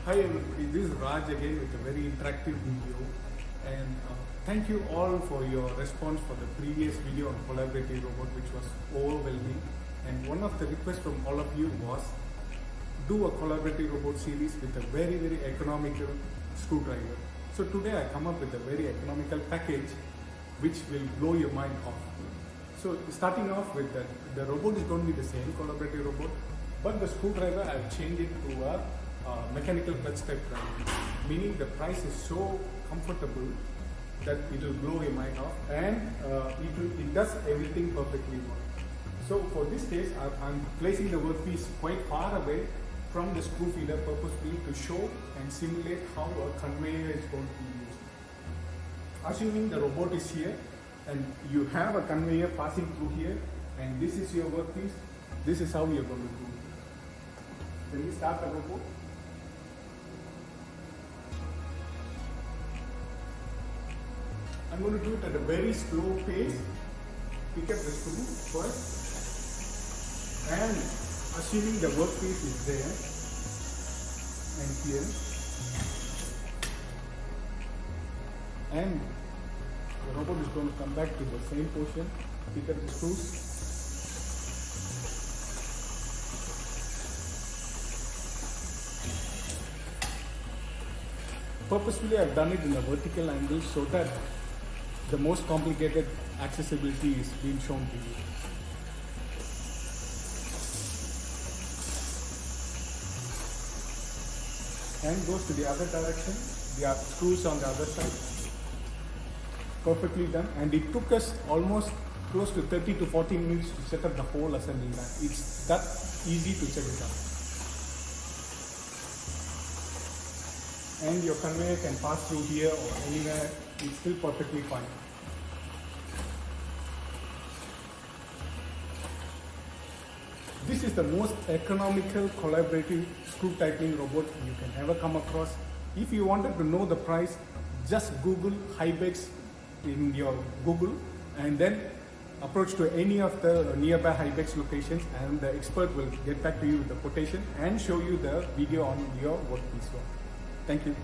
Hi everybody, this is Raj again with a very interactive video, and thank you all for your response for the previous video on collaborative robot, which was overwhelming. And one of the requests from all of you was do a collaborative robot series with a very economical screwdriver. So today I come up with a very economical package which will blow your mind off. So starting off with that, the robot is going to be the same collaborative robot, but the screwdriver I've changed it to a mechanical clutch type driver, meaning the price is so comfortable that it will blow your mind off, and it does everything perfectly well. So for this case, I'm placing the workpiece quite far away from the screw feeder purposely to show and simulate how a conveyor is going to be used. Assuming the robot is here and you have a conveyor passing through here, and this is your workpiece, this is how you're going to do it. When we start the robot, I'm going to do it at a very slow pace. Pick up the screw first, and assuming the workpiece is there and here, and the robot is going to come back to the same position. Pick up the screws, purposefully I've done it in a vertical angle so that the most complicated accessibility is being shown to you. And goes to the other direction. There are screws on the other side. Perfectly done. And it took us almost close to 30 to 40 minutes to set up the whole assembly line. It's that easy to set it up. And your conveyor can pass through here or anywhere, it's still perfectly fine. This is the most economical collaborative screw tightening robot you can ever come across. If you wanted to know the price, just Google Hybex in your Google and then approach to any of the nearby Hybex locations, and the expert will get back to you with the quotation and show you the video on your workpiece. Thank you.